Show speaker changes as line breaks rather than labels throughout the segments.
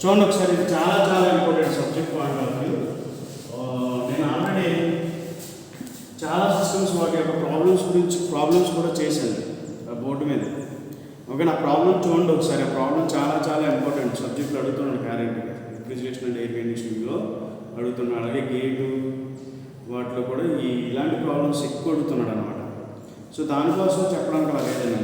చూడండి ఒకసారి, ఇది చాలా చాలా important subject point of view. నేను ఆల్రెడీ చాలా సిస్టమ్స్ వాటి యొక్క ప్రాబ్లమ్స్ కూడా చేశాను బోర్డు మీద. ఓకే, నా ప్రాబ్లం చూడండి ఒకసారి. ఆ ప్రాబ్లం చాలా చాలా ఇంపార్టెంట్ సబ్జెక్టులు అడుగుతున్నాడు కరెంట్గా. రిఫ్రిజిరేషన్ అండ్ ఎయిర్ కండిషనింగ్లో అడుగుతున్నాడు. అలాగే గేటు వాటిలో కూడా ఇలాంటి ప్రాబ్లమ్స్ ఎక్కువ అడుగుతున్నాడు అనమాట. సో దానికోసం చెప్పడానికి అదేదైనా.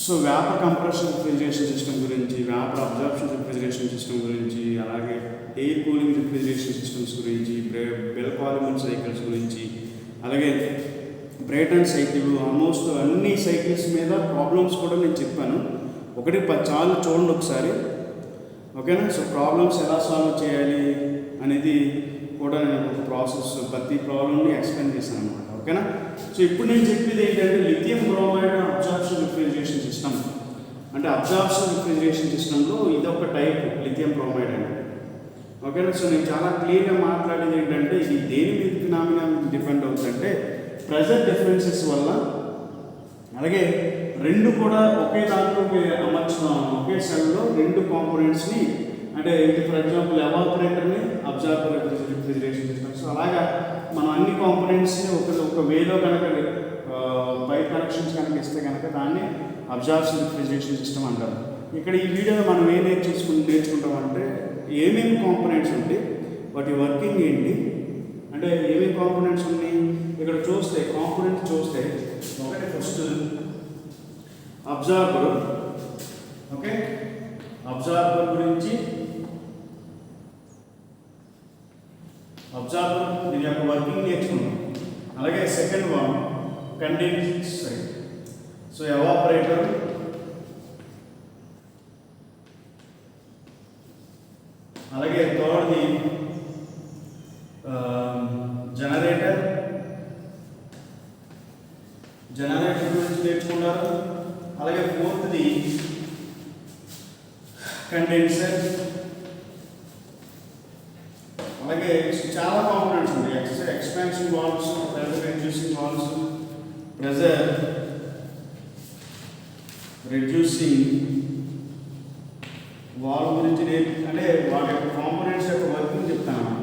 So vapour compression refrigeration system గురించి, వేపర్ అబ్జార్ప్షన్ రిఫ్రిజిరేషన్ సిస్టమ్ గురించి, అలాగే ఎయిర్ కూలింగ్ రిఫ్రిజిరేషన్ సిస్టమ్స్ గురించి, బెల్ పాలిమర్ సైకిల్స్ గురించి, అలాగే బ్రైటన్ సైకిల్, ఆల్మోస్ట్ అన్ని సైకిల్స్ మీద ప్రాబ్లమ్స్ కూడా నేను చెప్పాను. 1-10 చాలు చూడండి ఒకసారి. ఓకేనా? సో ప్రాబ్లమ్స్ ఎలా సాల్వ్ చేయాలి అనేది కూడా నేను ఒక ప్రాసెస్ ప్రతి ప్రాబ్లమ్ని ఎక్స్ప్లెయిన్ చేశాను అనమాట. ఓకేనా? సో ఇప్పుడు నేను చెప్పేది ఏంటంటే lithium bromide absorption refrigeration system. అంటే అబ్జార్ప్షన్ రిఫ్రిజిరేషన్ సిస్టంలో ఇదొక టైప్ లిథియం బ్రోమైడ్ అనేది. ఓకేనా? సో నేను చాలా క్లియర్గా మాట్లాడేది ఏంటంటే ఇది దేని మీద ఫినామినా డిపెండ్ అవుతుందంటే ప్రెజర్ డిఫరెన్సెస్ వల్ల, అలాగే రెండు కూడా ఒకే దాంట్లో ఒకే సెల్లో రెండు కాంపోనెంట్స్ని, అంటే ఫర్ ఎగ్జాంపుల్ ఎవాపరేటర్ని అబ్జార్బర్ రిఫ్రిజిరేషన్ సిస్టమ్స్, అలాగా మనం అన్ని కాంపోనెంట్స్ని ఒక వేలో కనుక పైప్ కనెక్షన్స్ కనుక ఇస్తే కనుక దాన్ని అబ్జార్ప్షన్ రిఫ్రిజిరేషన్ సిస్టమ్ అంటారు. ఇక్కడ ఈ వీడియోలో మనం ఏం నేర్చుకుంటామంటే ఏమేమి కాంపోనెంట్స్ ఉంటాయి, వాటి వర్కింగ్ ఏంటి, అంటే ఏమేమి కాంపోనెంట్స్ ఉన్నాయి. ఇక్కడ చూస్తే కాంపోనెంట్స్ చూస్తే ఒకటి ఫస్ట్ అబ్జార్బర్. ఓకే, అబ్జార్బర్ గురించి, అబ్జార్బర్ దీని యొక్క వర్కింగ్ నేర్చుకున్నాం. అలాగే second one condenser. So evaporator, అలాగే థర్డ్ది జనరేటర్ గురించి నేర్చుకున్నారు. అలాగే ఫోర్త్ది కండెన్సర్. అలాగే చాలా కాంపోనెంట్స్ ఉన్నాయి. Expansion valves, pressure reducing valves, pressure reducing valve గురించి అంటే వాటి యొక్క కాంపోనెంట్స్ యొక్క వర్కింగ్ చెప్తాను.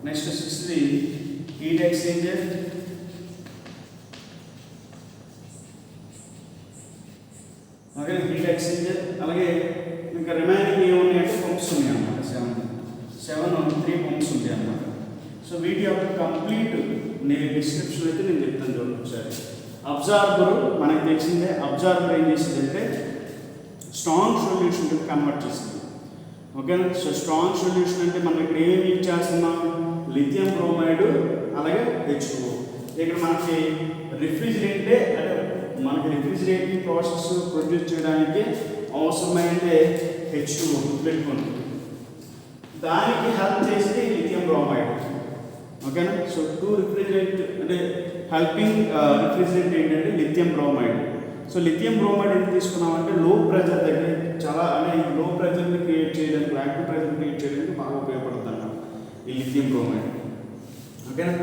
నెక్స్ట్ సిక్స్త్ది హీట్ ఎక్స్చేంజర్. అలాగే హీట్ ఎక్స్చేంజర్, అలాగే ఇంకా రిమైనింగ్ ఏమున్నాయి అంటే పంప్స్ ఉన్నాయి అన్నమాట. 3 పంప్స్ ఉంటాయి అన్నమాట. సో వీటి యొక్క కంప్లీట్ డిస్క్రిప్షన్ అయితే నేను చెప్తాను చూడండి ఒకసారి. అబ్జార్బర్ మనకు తెలిసిందే. అబ్జార్బర్ ఏం చేసిందంటే స్ట్రాంగ్ సొల్యూషన్ కన్వర్ట్ చేసింది. ఓకేనా? సో స్ట్రాంగ్ సొల్యూషన్ అంటే మనం ఇక్కడ ఏమేమి యూజ్ చేస్తున్నాం, లిథియం బ్రోమైడ్, అలాగే H2O. ఇక్కడ మనకి రిఫ్రిజిరేటెడ్, అంటే మనకి రిఫ్రిజిరేటింగ్ ప్రాసెస్ ప్రొడ్యూస్ చేయడానికి అవసరమైతే H2O పెట్టుకోండి. దానికి హెల్ప్ చేసేది లిథియం బ్రోమైడ్. ఓకేనా? సో 2 రిఫ్రిజిరెంట్ అంటే హెల్పింగ్ రిఫ్రిజిరెంట్ ఏంటంటే lithium bromide. So lithium bromide ఎందుకు తీసుకున్నామంటే లో ప్రెజర్ దగ్గర చాలా, అంటే లో ప్రెజర్ని క్రియేట్ చేయడానికి, యాక్టివ్ ప్రెజర్ క్రియేట్ చేయడానికి బాగా ఉపయోగపడుతుంది అన్నమాట ఈ లిథియం బ్రోమైడ్. ఓకేనా?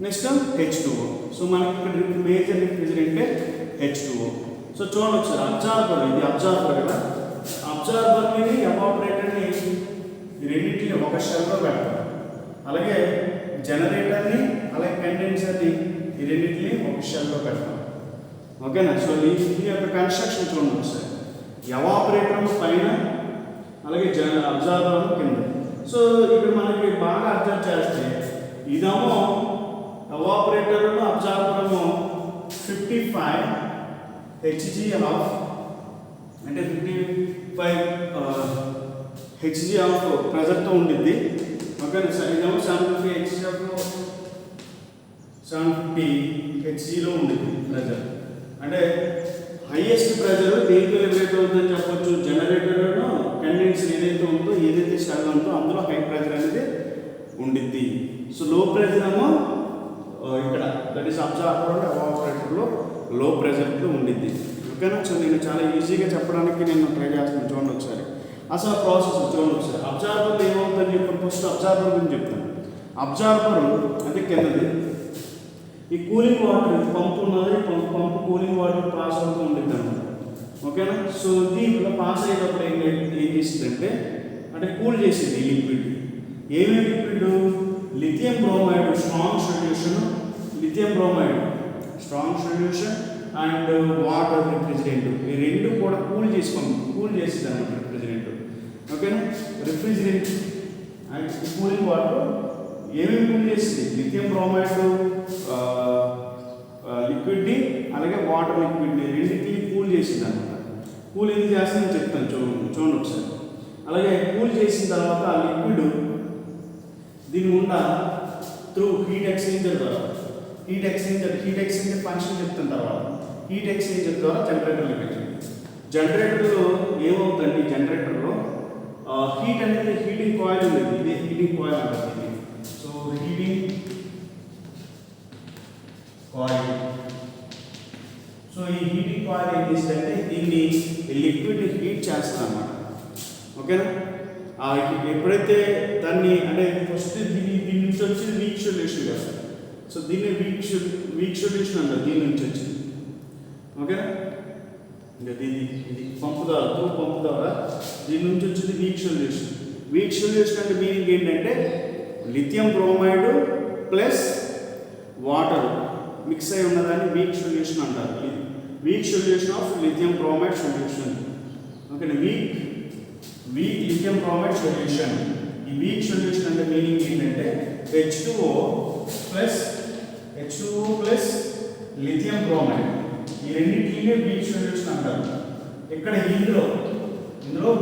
Next H2O. సో మనకి ఇక్కడ మేజర్ రిఫ్రిజిరెంటే H2O. సో చూడండి ఒకసారి, అబ్జార్బర్, ఇది అబ్జార్బర్ కదా. అబ్జార్బర్ని ఎవాపరేటర్ని రెండింటిని ఒక షెల్లో పెడతాం. అలాగే జనరేటర్ని, అలాగే కండెన్సర్ని ఈ రెండింటిని ఒక షెల్లో పెడతాం. ఓకేనా? సో ఈ యొక్క కన్స్ట్రక్షన్ చూడండి ఒకసారి. ఎవాపరేటర్ పైన, అలాగే అబ్జార్బర్ కింద. సో ఇక్కడ మనకి బాగా అబ్జర్వ్ చేస్తే ఇదేమో ఎవాపరేటర్, అబ్జార్బర్ 55 Hg ఆఫ్, అంటే 55 Hg ఆఫ్ ప్రెజర్తో ఉండిద్ది. ఓకేనా? ఇదేమో 750 Hgలో ఉండిద్ది ప్రెజర్. అంటే హైయెస్ట్ ప్రెజర్ దేంట్లో ఎప్పుడైతే ఉందని చెప్పొచ్చు, జనరేటర్లో కండెన్సర్ ఏదైతే ఉందో, ఏదైతే స్టల్ ఉందో అందులో హై ప్రెజర్ అనేది ఉండిద్ది. సో లో ప్రెజర్ ఏమో ఇక్కడ, దట్ ఈస్ అబ్జార్బర్, ఎవాపరేటర్లో లో ప్రెజర్లో ఉండిద్ది. ఓకేనా? సో నేను చాలా ఈజీగా చెప్పడానికి నేను ట్రై చేస్తాను. చూడండి ఒకసారి అసలు ప్రాసెస్ చూడండి ఒకసారి. అబ్జార్బర్ ఏమవుతుందని చెప్పి ఫస్ట్ అబ్జార్బర్ గురించి చెప్తాను. అబ్జార్బర్ అంటే కిందది ఈ కూలింగ్ వాటర్ పంపు ఉన్నది, పంపు కూలింగ్ వాటర్ పాస్ అవుతూ ఉండిద్ది అన్నమాట. ఓకేనా? సో దీంట్లో పాస్ అయ్యేటప్పుడు ఏం చేసిందంటే అంటే కూల్ చేసింది ఈ లిక్విడ్. ఏమేమి liquid? Lithium bromide strong solution, lithium bromide strong solution and water refrigerant, ఈ రెండు కూడా కూల్ చేసింది అనమాట రిఫ్రిజిరెంట్. ఓకేనా? రిఫ్రిజిరెంట్ అండ్ కూలింగ్ వాటర్ ఏమేమి కూల్ చేసింది? లిథియం బ్రోమైడ్ లిక్విడ్ని అలాగే వాటర్ లిక్విడ్ని రెండింటిని కూల్ చేసింది అనమాట. కూల్ ఎందుకు చేస్తుందని చెప్తాను, చూడండి ఒకసారి. అలాగే కూల్ చేసిన తర్వాత ఆ లిక్విడ్ దీని గుండా త్రూ హీట్ ఎక్స్చేంజర్ ద్వారా హీట్ ఎక్స్చేంజర్ ఫంక్షన్ చెప్తున్న తర్వాత హీట్ ఎక్స్చేంజర్ ద్వారా జనరేటర్లో పెట్టింది. జనరేటర్లో ఏమవుతుందండి? జనరేటర్లో హీట్ అనేది హీటింగ్ కాయిల్ ఉండేది, ఇదే హీటింగ్ కాయిల్ అంటుంది. సో హీటింగ్ కాయిల్, సో ఈ హీటింగ్ కాయిల్ ఏం చేస్తుందంటే దీన్ని లిక్విడ్ హీట్ చేస్తుంది అన్నమాట. ఓకేనా? ఎప్పుడైతే దాన్ని అంటే ఫస్ట్ దీని నుంచి వచ్చింది వీక్ సొల్యూషన్ కదా, సో దీన్ని వీక్ సొల్యూషన్ అంటారు దీని నుంచి వచ్చింది. ఓకేనా? ఇంకా ఇది పంపు ద్వారా దీని నుంచి వచ్చింది వీక్ సొల్యూషన్. వీక్ సొల్యూషన్ అంటే మీనింగ్ ఏంటంటే lithium bromide plus water mix అయి ఉన్నదాన్ని వీక్ సొల్యూషన్ అంటారు. Weak solution of lithium bromide solution. ఓకేనా? Weak lithium bromide solution. ఈ వీక్ సొల్యూషన్ అంటే మీనింగ్ ఏంటంటే H2O ప్లస్ లిథియం బ్రోమైడ్, ఈ రెండింటిని వీక్ సొల్యూషన్ అంటారు. ఇక్కడ ఇందులో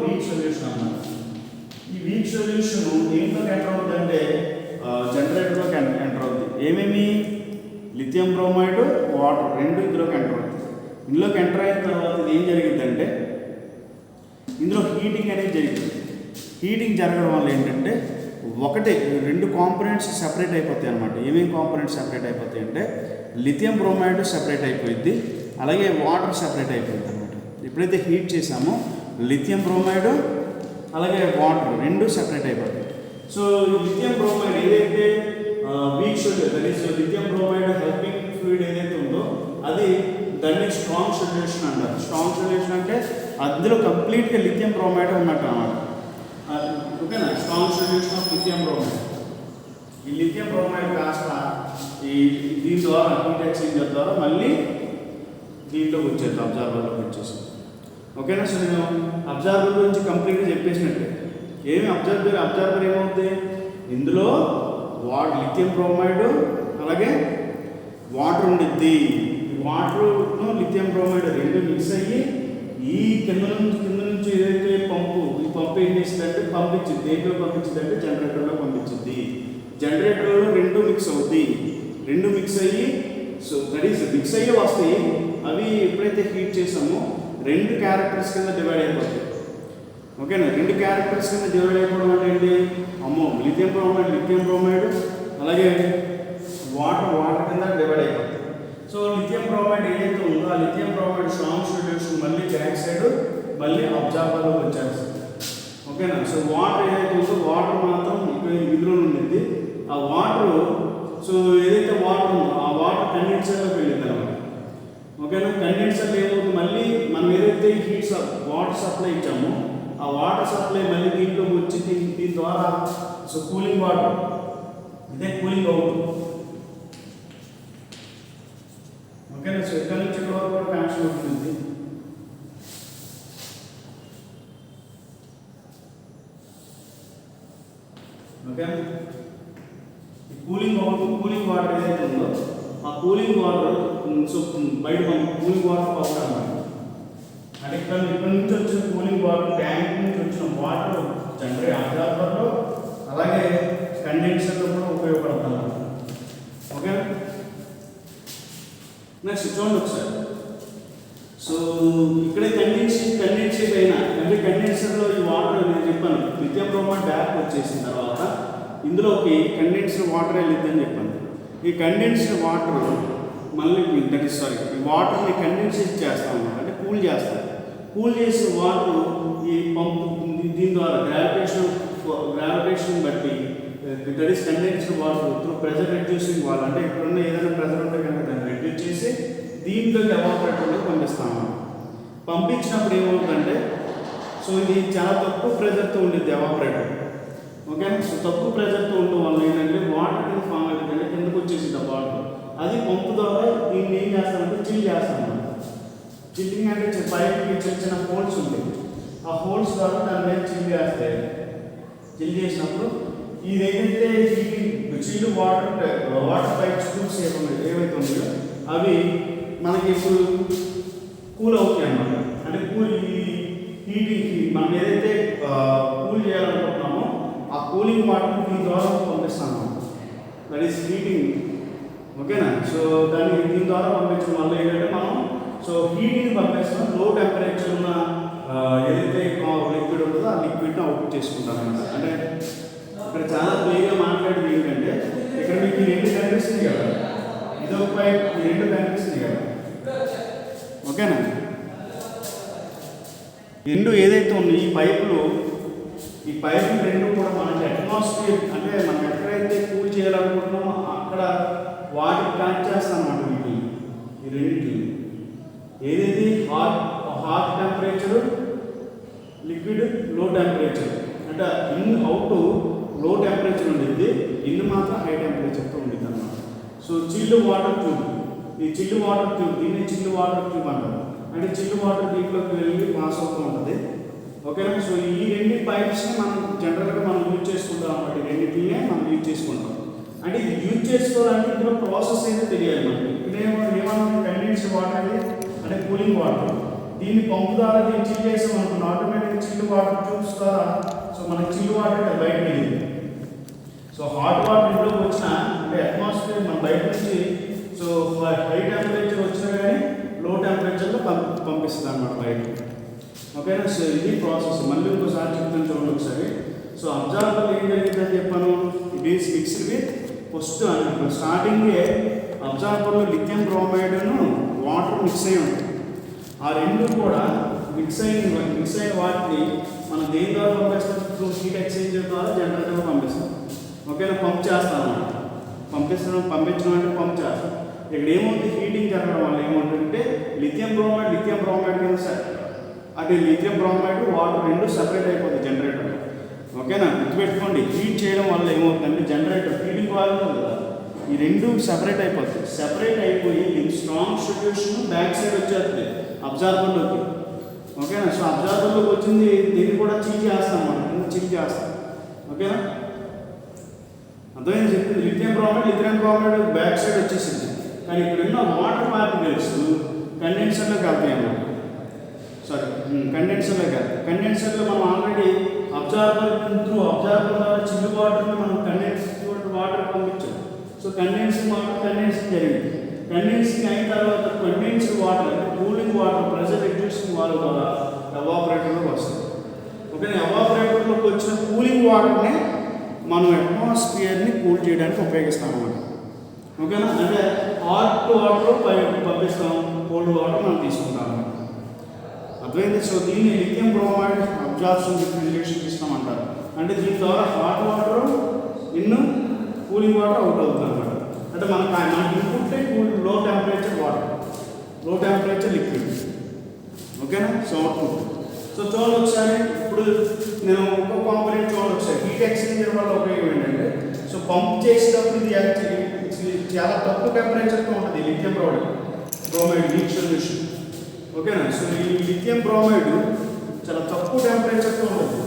వీక్ సొల్యూషన్ అన్నారు. ఈ వీక్ సొల్యూషన్ దేంట్లోకి ఎంటర్ అవుతుంది అంటే జనరేటర్లోకి ఎంటర్ అవుతుంది. ఏమేమి? లిథియం బ్రోమైడ్ వాటర్ రెండు ఇందులోకి ఎంటర్ అవుతుంది. ఇందులోకి ఎంటర్ అయిన తర్వాత ఇది ఏం జరిగిందంటే ఇందులో హీటింగ్ అనేది జరిగింది. హీటింగ్ జరగడం వల్ల ఏంటంటే ఒకటే రెండు కాంపోనెంట్స్ సెపరేట్ అయిపోతాయి అనమాట. ఏమేమి కాంపోనెంట్స్ సెపరేట్ అయిపోతాయి అంటే లిథియం బ్రోమైడ్ సెపరేట్ అయిపోయింది, అలాగే వాటర్ సెపరేట్ అయిపోయింది అనమాట. ఎప్పుడైతే హీట్ చేసామో లిథియం బ్రోమైడ్ అలాగే వాటర్ రెండు సెపరేట్ అయిపోతాయి. సో లిథియం బ్రోమైడ్ ఏదైతే week solution, that is lithium bromide helping fluid ఏదైతే ఉందో అది దాన్ని స్ట్రాంగ్ సొల్యూషన్ అంటారు. స్ట్రాంగ్ సొల్యూషన్ అంటే అందులో కంప్లీట్గా లిథియం బ్రోమైడ్ ఉన్నట్టు అన్నమాట. ఓకేనా? Strong solution of lithium bromide. ఈ లిథియం బ్రోమైడ్ కాస్త దీని ద్వారా హీట్ ఎక్స్చేంజర్ ద్వారా మళ్ళీ దీంట్లోకి వచ్చేది, అబ్జార్బర్లోకి వచ్చేసి. ఓకేనా? సో నేను అబ్జార్బర్ గురించి కంప్లీట్గా చెప్పేసినట్టే. ఏమి అబ్జార్బర్ ఏమవుతుంది? ఇందులో లిథియం బ్రోమైడ్ అలాగే వాటర్ ఉండిద్ది. వాటర్ను లిథియం బ్రోమైడ్ రెండు మిక్స్ అయ్యి ఈ కింద నుంచి ఏదైతే ఈ పంపు ఏం చేసిందంటే పంపించింది. దేంట్లో పంపించిందంటే జనరేటర్లో పంపించింది. జనరేటర్లో రెండు మిక్స్ అవుద్ది, రెండు మిక్స్ అయ్యి సో దట్ ఈస్ మిక్స్ అయ్యి వస్తాయి. అవి ఎప్పుడైతే హీట్ చేసామో రెండు క్యారెక్టర్స్ కింద డివైడ్ అయిపోతాయి. ఓకేనా? రెండు క్యారెక్టర్స్ కింద డివైడ్ అయిపోవడం అంటే ఏంటి? లిథియం బ్రోమైడ్ అలాగే వాటర్ కింద డివైడ్ అయిపోతాయి. సో లిథియం బ్రోమైడ్ ఏదైతే ఉందో ఆ లిథియం బ్రోమైడ్ స్ట్రాంగ్ సొల్యూషన్ మళ్ళీ బ్యాక్ సైడ్ మళ్ళీ అబ్జార్బర్లో వచ్చేస్తుంది. ఓకేనా? సో వాటర్ ఏదైతే ఉందో వాటర్ మాత్రం ఇక్కడ ఇందులో ఉండింది. ఆ వాటర్ సో ఏదైతే వాటర్ ఉందో ఆ వాటర్ కండెన్సర్లోకి వెళ్ళింది అనమాట. ఓకేనా? కండెన్సర్లో ఏమవుతుంది? మళ్ళీ మనం ఏదైతే వాటర్ సప్లై ఇచ్చామో ఆ వాటర్ సప్లై మళ్ళీ దీంట్లోకి వచ్చి దీని ద్వారా సో కూలింగ్ వాటర్ ఇదే కూలింగ్ అవుతుంది. ఓకేనా? సో ఇక్కడ నుంచి ఇక్కడ వరకు కూడా కనెక్షన్ ఉంటుంది. ఓకే? కూలింగ్ వాటర్ ఏదైతే ఉందో ఆ కూలింగ్ వాటర్ సో బయట కూలింగ్ వాటర్ పవర్ అన్నమాట. అంటే ఇక్కడ నుంచి వచ్చిన కూలింగ్ వాటర్ ట్యాంక్ నుంచి వచ్చిన వాటర్ అబ్జార్బర్లో అలాగే కండెన్సర్లో కూడా ఉపయోగపడుతుంది. ఓకే? నెక్స్ట్ చూడండి ఒకసారి. సో ఇక్కడే కండెన్సేట్ అయినా అంటే కండెన్సర్లో ఈ వాటర్ నేను చెప్పాను లిథియం బ్రోమైడ్ బ్యాక్ వచ్చేసిన తర్వాత ఇందులోకి కండెన్స్డ్ వాటర్ వెళ్ళిద్దని చెప్పాను. ఈ కండెన్స్డ్ వాటర్ మళ్ళీ ఈ వాటర్ని కండెన్సేట్ చేస్తాం అన్నమాట, అంటే కూల్ చేస్తాం. కూల్ చేసిన వాటర్ ఈ పంపు దీని ద్వారా గ్రావిటేషన్ బట్టి that is condensed water through pressure reducing wall, అంటే ఇక్కడున్న ఏదైనా ప్రెజర్ ఉంటే కనుక దాన్ని రెడ్యూస్ చేసి దీంట్లోకి ఎవాపరేటర్లో పంపిస్తాము. పంపించినప్పుడు ఏమవుతుందంటే సో సో ఇది చాలా తక్కువ ప్రెజర్తో ఉండేది ఎవాపరేటర్. ఓకే, సో తక్కువ ప్రెజర్తో ఉండడం వల్ల ఏంటంటే వాటర్ కింద ఫామ్ అవుతుంది, కిందకు వచ్చేసింది ఆ వాటర్. అది పంపు ద్వారా దీన్ని ఏం చేస్తామంటే చిల్ చేస్తాం అన్నమాట. చిల్లింగ్ అంటే పైప్కి చిన్న చిన్న హోల్స్ ఉంటాయి, ఆ హోల్స్ ద్వారా దాని మీద చిల్ చేస్తాయి. చిల్ చేసినప్పుడు ఇది ఏంటంటే చిల్లు వాటర్ పైప్ స్కూల్స్ ఏవైతే ఉన్నాయో అవి మనకి ఇప్పుడు కూల్ అవుతాయి అన్నమాట. అంటే కూల్ హీటింగ్కి మనం ఏదైతే కూల్ చేయాలనుకుంటున్నామో ఆ కూలింగ్ వాటర్ దీని ద్వారా పంపిస్తాం అన్నమాట. That is heating. ఓకేనా, సో దాన్ని దీని ద్వారా పంపించడం వల్ల ఏంటంటే మనం సో హీటింగ్ పంపిస్తాం. లో టెంపరేచర్ ఉన్న ఏదైతే లిక్విడ్ ఉంటుందో ఆ లిక్విడ్ని అవుట్ చేసుకుంటాం అన్నమాట. అంటే ఇక్కడ చాలా క్లియర్గా మాట్లాడేది ఏంటంటే ఇక్కడ మీకు ఈ రెండు కనిపిస్తుంది కదా, ఇదొక పైప్, ఈ రెండు కనిపిస్తుంది కదా. ఓకేనా, రెండు ఏదైతే ఉన్నాయి ఈ పైపులు రెండు కూడా మనకి అట్మాస్ఫియర్ అంటే మనం ఎక్కడైతే కూల్ చేయాలనుకుంటున్నామో అక్కడ వాటికి కనెక్ట్ చేస్తాం అన్నమాట. వీటిని ఈ రెండింటిని ఏదైతే హాట్ టెంపరేచర్, లిక్విడ్ లో టెంపరేచర్, అంటే ఇన్ అవుట్ లో టెంపరేచర్ ఉండేది, ఇన్ మాత్రం హై టెంపరేచర్తో ఉండేది అన్నమాట. సో చిల్డ్ వాటర్ ట్యూబ్, ఈ చిల్డ్ వాటర్ ట్యూబ్ దీన్ని చిల్డ్ వాటర్ ట్యూబ్ అంటారు. అంటే చిల్డ్ వాటర్ దీంట్లోకి వెళ్ళి పాస్ అవుతూ ఉంటుంది. ఓకేనా, సో ఈ రెండు పైప్స్ని మనం జనరల్గా మనం యూజ్ చేసుకుంటాం అన్నమాట. ఈ రెండింటినే మనం యూజ్ చేసుకుంటాం. అంటే ఇది యూజ్ చేసుకోవాలంటే ఇందులో ప్రాసెస్ అయితే తెలియాలి మనకి. ఏమన్నా కండెన్స్డ్ వాటర్ అంటే కూలింగ్ వాటర్, దీన్ని పంపు ద్వారా దీన్ని చిల్ చేసాం అనుకున్నాం, ఆటోమేటిక్ చిల్డ్ వాటర్ ట్యూబ్స్ ద్వారా సో మనకి చిల్డ్ వాటర్ బయట వెళ్ళింది. సో హాట్ వాటర్ ఇంట్లోకి వచ్చిన అంటే అట్మాస్ఫియర్ మన బయట నుంచి సో హై టెంపరేచర్ వచ్చినా కానీ లో టెంపరేచర్లో పంపిస్తుంది అన్నమాట బయట. ఓకేనా, సో ఇది ప్రాసెస్. మళ్ళీ ఇంకోసారి చెప్తాను చూడండి ఒకసారి. సో అబ్జార్బర్ ఏం జరిగిందని చెప్పాను, it is mixed with first స్టార్టింగే అబ్జార్బర్లో లిథియం బ్రోమైడ్ను వాటర్ మిక్స్ అయి ఉంటుంది. ఆ రెండు కూడా మిక్స్ అయిన వాటిని మనం దేని ద్వారా పంపిస్తాం, త్రూ హీట్ ఎక్స్చేంజర్ ద్వారా జనరేటర్గా పంపిస్తాం. ఓకేనా, పంప్ చేస్తాం అన్నమాట. పంపించడం అంటే పంప్ చేస్తాం. ఇక్కడ ఏమవుతుంది, హీటింగ్ జరగడం వల్ల ఏమవుతుందంటే లిథియం బ్రోమైడ్ కింద అంటే లిథియం బ్రోమైడ్ వాటర్ రెండు సపరేట్ అయిపోతుంది జనరేటర్. ఓకేనా, గుర్తుపెట్టుకోండి, హీట్ చేయడం వల్ల ఏమవుతుందంటే జనరేటర్ హీటింగ్ వాల్వ్ కదా, ఈ రెండు సెపరేట్ అయిపోతుంది. సెపరేట్ అయిపోయి దీనికి స్ట్రాంగ్ సొల్యూషన్ బ్యాక్ సైడ్ వచ్చేస్తుంది అబ్జార్బర్లోకి. ఓకేనా, సో అబ్జార్బర్లోకి వచ్చింది దీన్ని కూడా చిల్ చేస్తాం అన్నమాట, చిల్ చేస్తాం. ఓకేనా, అర్థమైంది చెప్పింది. లిథియం బ్రోమైడ్ బ్యాక్ సైడ్ వచ్చేసింది, కానీ ఇక్కడ ఉన్న వాటర్ పార్టికల్స్ కండెన్సర్లోకి వెళ్తాయి అన్నమాట. కండెన్సర్లోకి వెళ్తాయి. కండెన్సర్లో మనం ఆల్రెడీ అబ్జార్బర్ ద్వారా చిల్లు వాటర్ని మనం వాటర్ పంపించాం. సో కండెన్సింగ్ జరిగింది. కండెన్సింగ్ అయిన తర్వాత కండెన్స్డ్ వాటర్ అంటే cooling water pressure reducing water ద్వారా ఎవాపరేటర్లోకి వస్తుంది. ఓకే, ఎవాపరేటర్లోకి వచ్చిన కూలింగ్ వాటర్ని మనం అట్మాస్ఫియర్ని కూల్ చేయడానికి ఉపయోగిస్తాం అన్నమాట. ఓకేనా, అంటే హాట్ వాటర్ పంపిస్తాం, కోల్డ్ వాటర్ మనం తీసుకుంటాం అన్నమాట. అర్థమైంది. సో దీన్ని lithium bromide absorption refrigeration system అంటారు. అంటే దీని ద్వారా hot water cooling water out అవుతుంది అన్నమాట. అంటే మనకి ఇన్పుట్ లో టెంపరేచర్ వాటర్, లో టెంపరేచర్ లిక్విడ్. ఓకేనా, సో అవుట్పుట్. సో చూడండి ఒకసారి, ఇప్పుడు నేను ఇంకో కాంపోనెంట్ చూడండి ఒకసారి. హీట్ ఎక్స్చేంజర్ వల్ల ఉపయోగం ఏంటంటే, సో పంప్ చేసేటప్పుడు ఇది చాలా తక్కువ టెంపరేచర్తో ఉంటుంది లిథియం బ్రోమైడ్ హీట్ సొల్యూషన్. ఓకేనా, సో ఈ లిథియం బ్రోమైడ్ చాలా తక్కువ టెంపరేచర్తో ఉంటుంది.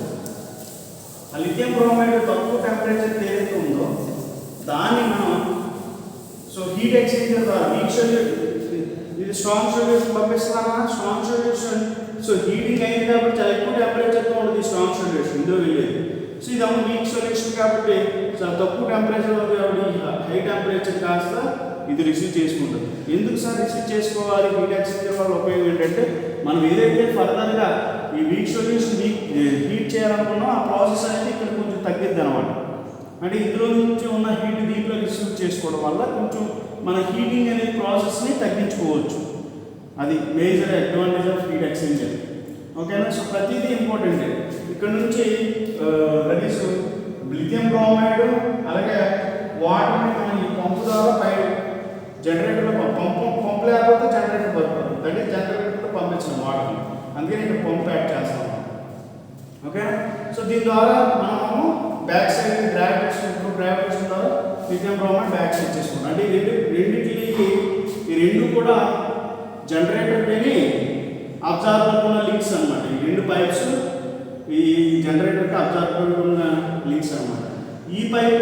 ఆ లిథియం బ్రోమైడ్ తక్కువ టెంపరేచర్ ఏదైతే ఉందో దాన్ని మనం సో హీట్ ఎక్స్చేంజర్ ద్వారా ఇది స్ట్రాంగ్ సొల్యూషన్ పంపిస్తున్నామా, స్ట్రాంగ్ సొల్యూషన్ సో హీటింగ్ అయింది కాబట్టి చాలా ఎక్కువ టెంపరేచర్తో ఉంటుంది స్ట్రాంగ్ సొల్యూషన్ ఇందులో వెళ్ళేది. సో ఇది అమ్మ వీక్ సొల్యూషన్ కాబట్టి చాలా తక్కువ టెంపరేచర్ ఉంది కాబట్టి హై టెంపరేచర్ కాస్త ఇది రిసీవ్ చేసుకుంటుంది. ఎందుకు సార్ రిసీవ్ చేసుకోవాలి? హీట్ ఎక్స్చేంజర్ వల్ల ఉపయోగం ఏంటంటే, మనం ఏదైతే ఫర్దర్గా ఈ వీక్ సొల్యూషన్ హీట్ చేయాలనుకున్నా ఆ ప్రాసెస్ అనేది ఇక్కడ కొంచెం తగ్గిద్ది అనమాట. అంటే ఇందులో నుంచి ఉన్న హీట్ దీంట్లో రిసీవ్ చేసుకోవడం వల్ల కొంచెం మన హీటింగ్ అనే ప్రాసెస్ని తగ్గించుకోవచ్చు. అది major advantage of heat exchanger. ఓకేనా, సో ప్రతిదీ ఇంపార్టెంట్. ఇక్కడ నుంచి లిథియం బ్రోమైడ్ అలాగే వాటర్ని మనం ఈ పంపు ద్వారా పై జనరేటర్లో పంపు లేకపోతే జనరేటర్ పడుతుంది. అంటే జనరేటర్లో పంపించిన వాటర్ని, అందుకని ఇక్కడ పంపు యాడ్ చేస్తాం. ఓకే. సో దీని ద్వారా మనము బ్యాక్ సైడ్ గ్రావిటేషన్ ద్వారా లిథియం బ్రోమైడ్ బ్యాక్ సైడ్ చేసుకుంటాం. అంటే రెండింటికి ఈ రెండు కూడా జనరేటర్ లేని అబ్జార్బర్ ఉన్న లింక్స్ అనమాట. ఈ రెండు పైప్స్ ఈ జనరేటర్కి అబ్జార్బర్ ఉన్న లింక్స్ అనమాట. ఈ పైపు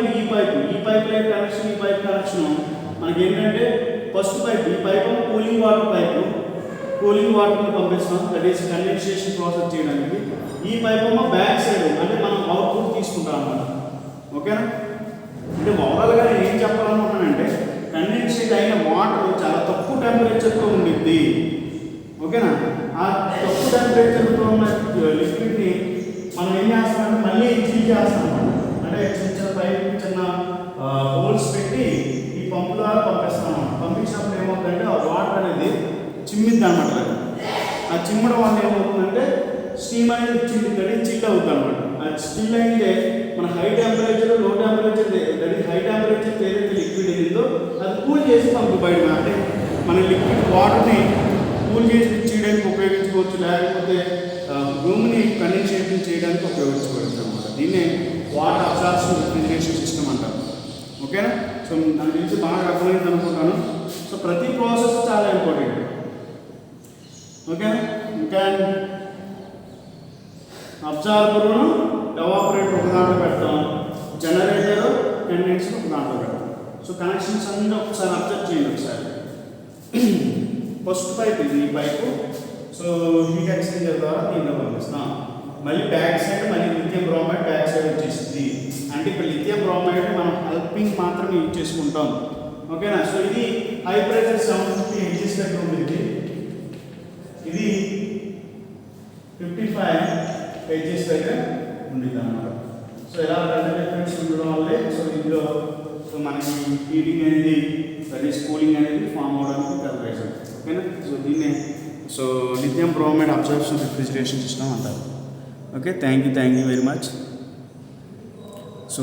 లైన్ కనెక్షన్, ఈ పైప్ కనెక్షన్ మనకి ఏంటంటే ఫస్ట్ పైప్, ఈ pipe cooling water pipe, cooling వాటర్ని పంపిస్తాం, దట్ ఈస్ కండెన్సేషన్ ప్రాసెస్ చేయడానికి. ఈ పైప్ బ్యాక్ సైడ్ అంటే మనం అవుట్పుట్ తీసుకుంటాం అన్నమాట. ఓకేనా. అంటే ఓవరాల్గా నేను ఏం చెప్పాలనుకుంటున్నానంటే కండెన్సేట్ అయిన వాటర్ చాలా తక్కువ టెంపరేచర్తో ఉండిద్ది. ఓకేనా. ఆ తక్కువ టెంపరేచర్తో ఉన్న లిక్విడ్ని మనం ఏం చేస్తామంటే మళ్ళీ చిల్ చేస్తాం. అంటే చిన్న పైప్ చిన్న హోల్స్ పెట్టి ఈ పంపు ద్వారా పంపిస్తాం. పంపించినప్పుడు ఏమవుతుందంటే ఆ వాటర్ అనేది చిమ్మిద్ది అనమాట. ఆ చిమ్మడం వల్ల ఏమవుతుందంటే స్టీమ్ అనేది చిల్ అవుతుంది అనమాట. అది చిల్ అయితే మన హై టెంపరేచర్, లో టెంపరేచర్, హై టెంపరేచర్ ఏదైతే లిక్విడ్ ఏదో అది కూల్ చేసి పంపు బయట. అంటే మన లిక్విడ్ వాటర్ని కూల్ చేసి చేయడానికి ఉపయోగించుకోవచ్చు, లేకపోతే రూమ్ని కండెన్సేషన్ చేయడానికి ఉపయోగించుకోవచ్చు అనమాట. దీన్నే వాటర్ అబ్జార్ప్షన్ రిఫ్రిజిరేషన్ సిస్టమ్ అంటారు. ఓకేనా. సో దాని గురించి బాగా అర్థమైంది అనుకుంటాను. సో ప్రతి ప్రాసెస్ చాలా ఇంపార్టెంట్. ఓకేనా. ఇంకా అబ్జార్బర్ను ఎవాపరేటర్ ఒక దాంట్లో పెడతాం, జనరేటర్ కండెన్సర్ ఒక దాంట్లో పెడతాం. సో కనెక్షన్స్ అన్నీ ఒకసారి అబ్జర్వ్ చేయండి ఒకసారి. ఫస్ట్ పైప్ ఇది, ఈ పైపు. సో హీట్ ఎక్స్చేంజర్ ద్వారా దీంట్లో పంపిస్తాం. మళ్ళీ బ్యాక్ సైడ్ మళ్ళీ లిథియం బ్రోమైడ్ బ్యాక్ సైడ్ వచ్చేసింది. అంటే ఇప్పుడు లిథియం బ్రోమైడ్ మనం హెల్పింగ్ మాత్రమే యూజ్ చేసుకుంటాం. ఓకేనా. సో ఇది హై ప్రెషర్ 750 హెచ్ఎస్ దగ్గర ఉంది. ఇది 55 హెచ్ఎస్ దగ్గర ఉండిద్ది అన్నమాట. సో ఇలా రెండు డిఫరెన్స్ ఉండడం వల్లే సో ఇందులో సో మనకి హీటింగ్ అనేది, దట్ ఈస్ కూలింగ్ అనేది ఫామ్ అవడానికి టెంపరేచర్. ఓకేనా. సో దీన్నే so lithium bromide absorption refrigeration system అంటారు. Okay, thank you very much. So